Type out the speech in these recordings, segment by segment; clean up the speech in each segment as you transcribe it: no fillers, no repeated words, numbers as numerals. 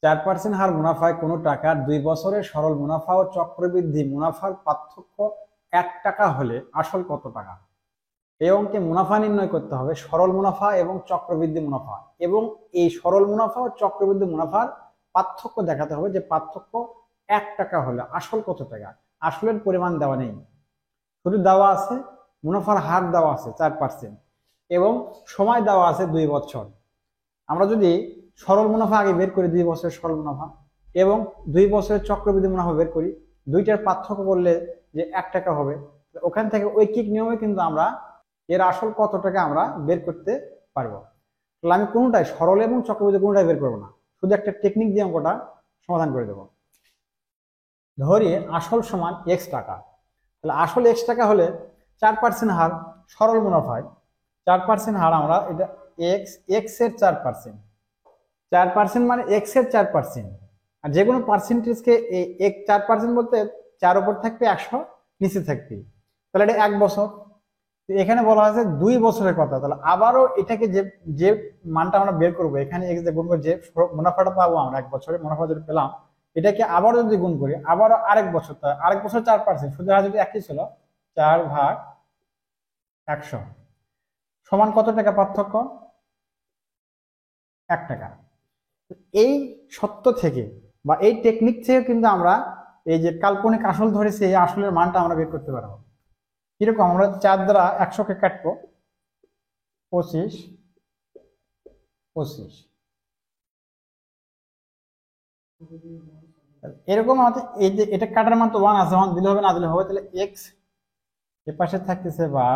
4% হার মুনাফায় কোনো টাকার 2 বছরের সরল মুনাফা ও চক্রবৃদ্ধি মুনাফার পার্থক্য 1 টাকা হলে আসল কত টাকা? এই অঙ্কে মুনাফা নির্ণয় করতে হবে, সরল মুনাফা এবং চক্রবৃদ্ধি মুনাফা, এবং এই সরল মুনাফা ও চক্রবৃদ্ধি মুনাফার পার্থক্য দেখাতে হবে যে পার্থক্য 1 টাকা হলে আসল কত টাকা। আসলের পরিমাণ দেওয়া নেই, শুধু দেওয়া আছে মুনাফার হার দেওয়া আছে 4% এবং সময় দেওয়া আছে 2 বছর। আমরা যদি সরল মুনাফা আগে বের করি, 2 বছরের সরল মুনাফা এবং 2 বছরের চক্রবৃদ্ধি মুনাফা বের করি, দুইটার পার্থক্য করলে যে 1 টাকা হবে, ওখান থেকে ঐকিক নিয়মে কিন্তু আমরা এর আসল কত টাকা আমরা বের করতে পারবো। তাহলে আমি কোনোটাই সরল এবং চক্রবৃদ্ধি কোনোটাই বের করবো না, শুধু একটা টেকনিক দিয়ে অঙ্কটা সমাধান করে দেবো। ধরি আসল সমান x টাকা, তাহলে আসল x টাকা হলে 4% হার সরল মুনাফায় 4% হার, আমরা এটা x এর 4% মানে x এর 4%। আর যে কোনো পার্সেন্টেজকে 4% বলতে 4 উপর থাকবে 100 নিচে থাকবে, তাহলে এটা 1 বছর। এখানে বলা আছে 2 বছরের কথা, তাহলে আবারও এটাকে যে মানটা আমরা বের করবো, এখানে x দিয়ে গুণ করে যে মুনাফাটা পাবো আমরা 1 বছরে মুনাফা যদি পেলাম, এটাকে আবারও যদি গুণ করি আবারও আরেক বছর, আরেক বছর 4%, সুদের হার যদি একই ছিল 4/100 সমান কত টাকা পার্থক্য? 1 টাকা। এই সত্য থেকে বা এই টেকনিক থেকে কিন্তু আমরা এই যে কাল্পনিক আসল ধরেছি, এই আসলের মানটা আমরা বের করতে পারবো। কিরকম? আমরা 4 দ্বারা 100কে কাটবো, 25 এরকম আমাদের এই যে এটা কাটার মান তো 1 আছে, 1 দিলে হবে না দিলে হবে, তাহলে x এর পাশে থাকতেছে বা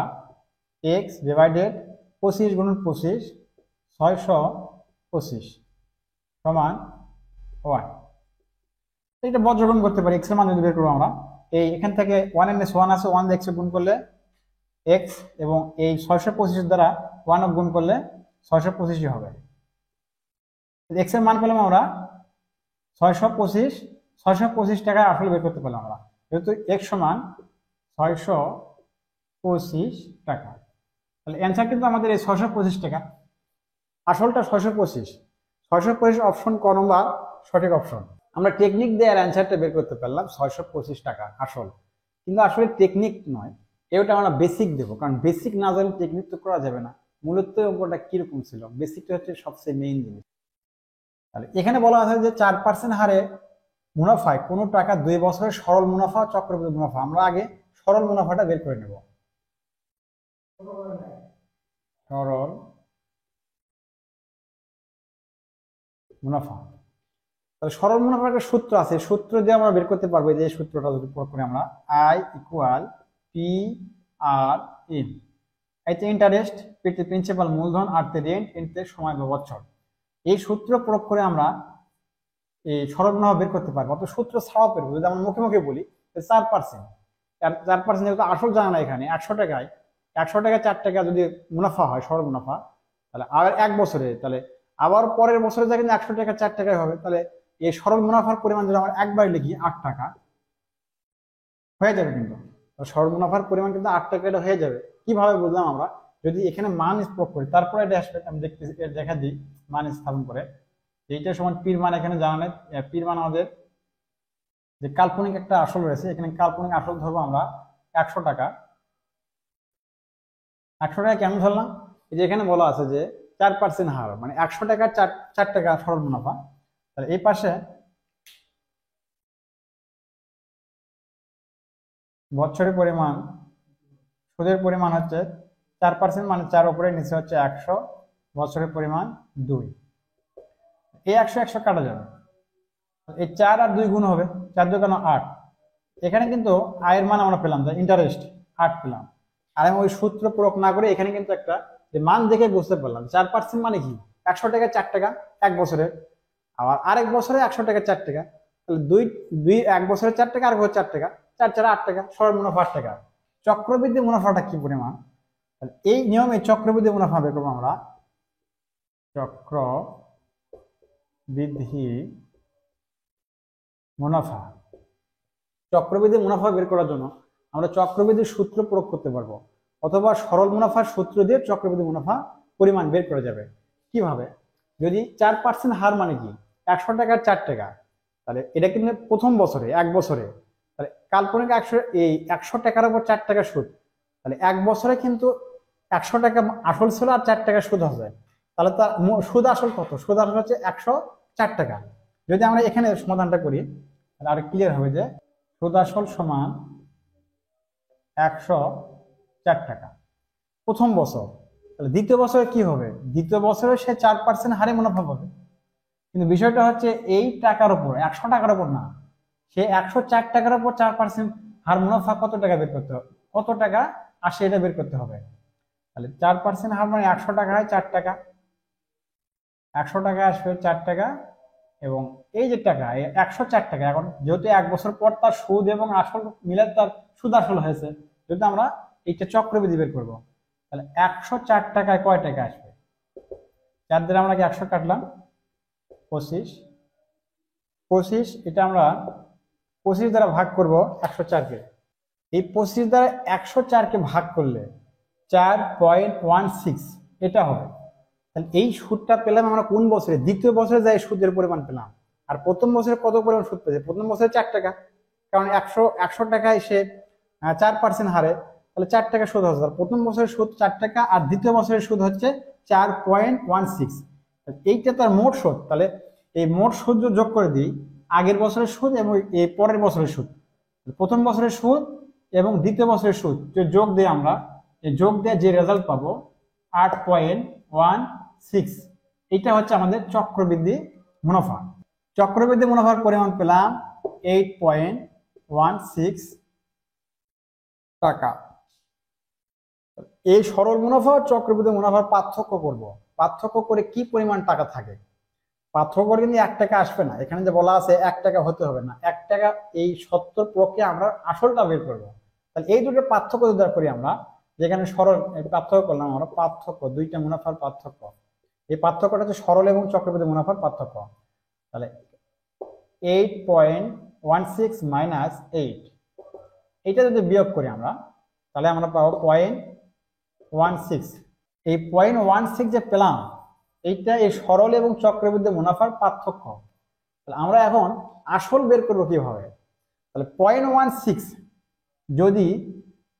x ডিভাইডেড 25 গুণন 25 625 সমান 1। এটা বজ্রগুণ করতে পারি, x এর মান যদি বের করবো আমরা, এই এখান থেকে 1 এর নিচে 1 আছে, 1 দিয়ে x গুণ করলে x এবং এই 625 দ্বারা 1 গুণ করলে 625 হবে। x এর মান পেলাম আমরা 625 টাকায় আসলে বের করতে পারলাম আমরা, যেহেতু x সমান 625 টাকা। তাহলে অ্যান্সার কিন্তু আমাদের এই 625 টাকা, আসলটা 625 অপশন ক নম্বর সঠিক অপশন। আমরা টেকনিক দিয়ে আর অ্যান্সারটা বের করতে পারলাম 625 টাকা আসল, কিন্তু আসলে টেকনিক নয়, এটা আমরা বেসিক দেবো, কারণ বেসিক না জানলে টেকনিক তো করা যাবে না। মূলত অঙ্কটা কিরকম ছিল, বেসিকটা হচ্ছে সবচেয়ে মেইন জিনিস। তাহলে এখানে বলা আছে যে 4% হারে মুনাফায় কোনো টাকা 2 বছরের সরল মুনাফা চক্রবৃদ্ধি মুনাফা। আমরা আগে সরল মুনাফাটা বের করে নেব। সরল মুনাফা, তাহলে সরল মুনাফার একটা সূত্র আছে, সূত্র দিয়ে আমরা বের করতে পারবো। যে সূত্রটা যদি প্রয়োগ করি আমরা, I = PRM, এতে ইন্টারেস্ট, পিতে প্রিন্সিপাল মূলধন, আর তে রেন্ট, এতে সময় বা বছর। এই সূত্র প্রয়োগ করে আমরা এই সরল মুনাফা বের করতে পারবো। অত সূত্র ছাড়াও পারবো, যদি আমরা মুখে মুখে বলি 4%, যেহেতু আসল জানা না, এখানে 100 টাকায় 4 টাকা যদি মুনাফা হয় সরল মুনাফা, তাহলে আর 1 বছরে, তাহলে আবার পরের বছরে যা কিন্তু 100 টাকা 4 টাকায় হবে। তাহলে এই সরল মুনাফার পরিমাণ যদি আমরা একবার লিখি 8 টাকা হয়ে যাবে, কিন্তু সরল মুনাফার পরিমাণ কিন্তু 8 টাকা এটা হয়ে যাবে। কিভাবে বুঝলাম আমরা? যদি এখানে মান প্রয়োগ করি, তারপরে এটা আসবে, আমি দেখতেছি দেখা দিই মান স্থাপন করে। এইটা সমান পির মান এখানে জানা নেই, পির মান আমাদের যে কাল্পনিক একটা আসল রয়েছে, এখানে কাল্পনিক আসল ধরবো আমরা 100 টাকা। 100 টাকা কেন ধরলাম? এই যে এখানে বলা আছে যে 4% হার, মানে 100 টাকার 4 টাকা সরল মুনাফা। তাহলে এই পাশে বছরের পরিমাণ, সুদের পরিমাণ হচ্ছে 4%, মানে 4 উপরে নিচে হচ্ছে 100, বছরের পরিমাণ 2। এই 100 কাটা যাবে, এই 4 আর 2 গুণ হবে, 4 2 8। এখানে কিন্তু আয়ের মান আমরা পেলাম, ইন্টারেস্ট 8 পেলাম। আর আমি ওই সূত্র প্রয়োগ না করে এখানে কিন্তু একটা যে মান দেখে বুঝতে পারলাম 4% মানে কি, 100 টাকা 4 টাকা 1 বছরে, আবার আরেক বছরে 100 টাকা 4 টাকা, তাহলে 1 বছরে 4 টাকা, আরেক বছর 4 টাকা, 4 4 8 টাকা, সরল মুনাফা 8 টাকা। চক্রবৃদ্ধি মুনাফাটা কি পরিমাণ? এই নিয়মে চক্রবৃদ্ধি মুনাফা বের করবো আমরা। চক্রবৃদ্ধি মুনাফা, চক্রবৃদ্ধি মুনাফা বের করার জন্য আমরা চক্রবৃদ্ধির সূত্র প্রয়োগ করতে পারবো, অথবা সরল মুনাফার সূত্র দিয়ে চক্রবৃদ্ধি মুনাফা পরিমাণ বের করা যাবে। কিভাবে? যদি 4% হার মানে কি, 100 টাকার 4 টাকা, তাহলে এটা কিন্তু প্রথম বছরে, 1 বছরে। তাহলে কাল্পনিক 100 টাকার উপর 4 টাকা সুদ, তাহলে 1 বছরে কিন্তু 100 টাকা আসল ছিল আর 4 টাকা সুদ হবে। তাহলে তার সুদ আসল কত? সুদ আসল হচ্ছে 104 টাকা। যদি আমরা এখানে সমাধানটা করি তাহলে আর ক্লিয়ার হবে যে সুদ আসল সমান 104 টাকা প্রথম বছর। তাহলে দ্বিতীয় বছরে কি হবে? দ্বিতীয় বছরে সে 4% হারে মুনাফা পাবে। কিন্তু বিষয়টা হচ্ছে এই টাকার উপর, 100 টাকার উপর না, সে 104 টাকার উপর 4% হার মুনাফা কত টাকা বের করতে হবে, কত টাকা আসে এটা বের করতে হবে। তাহলে 4% হার মানে 100 টাকায় 4 টাকা, 100 টাকা আসবে 4 টাকা, এবং এই যে টাকা 104 টাকা। এখন যেহেতু 1 বছর পর তার সুদ এবং আসল মিলে তার সুদ আসল হয়েছে, যদি আমরা এইটা চক্রবৃদ্ধি বের করবো, তাহলে 104 টাকায় কয় টাকা আসবে? 4 দ্বারা আমরা কি 100 কাটলাম, 25, 25 এটা আমরা 25 দ্বারা ভাগ করব 104-কে। এই 25 দ্বারা 104-কে ভাগ করলে 4.16 এটা হবে। তাহলে এই সুদটা পেলাম আমরা কোন বছরে? দ্বিতীয় বছরে যাই সুদের পরিমাণ পেলাম। আর প্রথম বছরে কত পরিমাণ সুদ পেয়েছে? প্রথম বছরে 4 টাকা, কারণ 100 টাকায় সে 4% হারে, তাহলে 4 টাকা সুদ হচ্ছে। প্রথম বছরের সুদ 4 টাকা আর দ্বিতীয় বছরের সুদ হচ্ছে 4.16। এইটা তার মোট সুদ। তাহলে এই মোট সুদ যোগ করে দিই আগের বছরের সুদ এবং এই পরের বছরের সুদ, প্রথম বছরের সুদ এবং দ্বিতীয় বছরের সুদ যোগ দিয়ে আমরা এই যোগ দিয়ে যে রেজাল্ট পাবো 8.16, এটা হচ্ছে আমাদের চক্রবৃদ্ধি মুনাফা। চক্রবৃদ্ধি মুনাফার পরিমাণ পেলাম 8.16 টাকা। এই সরল মুনাফা ও চক্রবৃদ্ধি মুনাফার পার্থক্য করব। পার্থক্য করে কি পরিমাণ টাকা থাকে, পার্থক্য করে কিন্তু 1 টাকা আসবে না। এখানে যে বলা আছে 1 টাকা হতে হবে না, 1 টাকা এই সত্তর পক্ষে আমরা আসলটা বের করবো। তাহলে এই দুটো পার্থক্য যদি করি আমরা, যেখানে সরল পার্থক্য করলাম আমরা, পার্থক্য দুইটা মুনাফার পার্থক্য, এই পার্থক্যটা হচ্ছে সরল এবং চক্রবৃদ্ধি মুনাফার পার্থক্য। তাহলে 8.16 মাইনাস 8, এটা যদি বিয়োগ করি আমরা তাহলে আমরা পাবো 0.16। এই 0.16 যে পেলাম এইটা এই সরল এবং চক্রবৃদ্ধি মুনাফার পার্থক্য। তাহলে আমরা এখন আসল বের করবো কিভাবে? তাহলে 0.16 যদি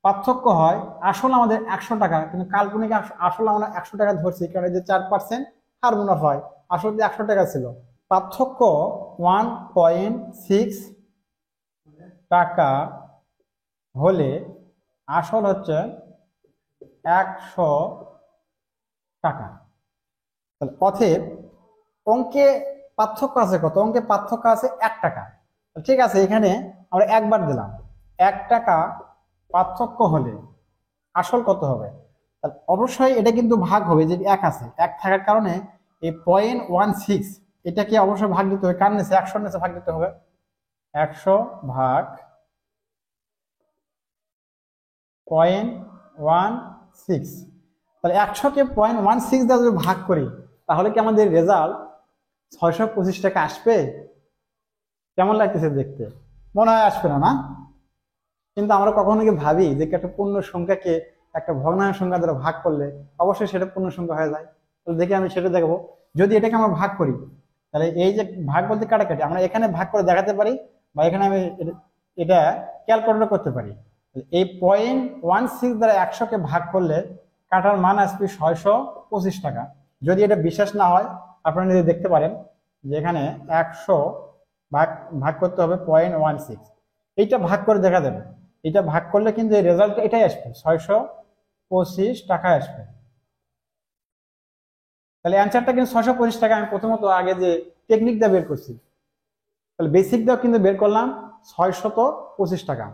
পার্থক্য হয়, আসল আমাদের 100 টাকা, কিন্তু কাল্পনিক আসল আমরা 100 টাকা ধরছি, কারণ যে 4% হার মুনাফা হয়, আসল যে 100 টাকা ছিল। পার্থক্য 1.6 টাকা হলে আসল হচ্ছে 100 টাকা। তাহলে অতএব অঙ্কে পার্থক্য আছে কত? অঙ্কে পার্থক্য আছে 1 টাকা। ঠিক আছে, এখানে আমরা একবার দিলাম 1 টাকা পার্থক্য হলে আসল কত হবে? তাহলে অবশ্যই এটা কিন্তু ভাগ হবে, যে 1 আছে, 1 থাকার কারণে এই 0.16 এটাকে অবশ্যই ভাগ দিতে হবে। কার নিচে? 100 নিচে ভাগ দিতে হবে। 100 ভাগ 0.16, তাহলে 100-কে 0.16 দ্বারা যদি ভাগ করি তাহলে কি আমাদের রেজাল্ট 625 টাকা আসবে? কেমন লাগতেছে দেখতে? মনে হয় আসবে না, না? কিন্তু আমরা কখনো কি ভাবি যে একটা পূর্ণ সংখ্যাকে একটা ভগ্নাংশ সংখ্যা দ্বারা ভাগ করলে অবশ্যই সেটা পূর্ণ সংখ্যা হয়ে যায়। তাহলে দেখি আমি সেটা দেখবো। যদি এটাকে আমরা ভাগ করি তাহলে এই যে ভাগ বলতে কাটাকাটি, আমরা এখানে ভাগ করে দেখাতে পারি বা এখানে আমি এটা ক্যালকুলেটর করতে পারি। এই 0.16 দ্বারা 100-কে ভাগ করলে কাটার মান আসবে 625 টাকা। যদি এটা বিশ্বাস না হয় আপনারা নিজে দেখতে পারেন যে এখানে 100 ভাগ করতে হবে 0.16, এইটা ভাগ করে দেখা যাবে। এটা ভাগ করলে কিন্তু এই রেজাল্ট এটাই আসবে, 625 টাকা আসবে। তাহলে অ্যান্সারটা কিন্তু 625 টাকা। আমি প্রথমত আগে যে টেকনিক দিয়ে বের করছি, তাহলে বেসিক দিয়েও কিন্তু বের করলাম 625 টাকা।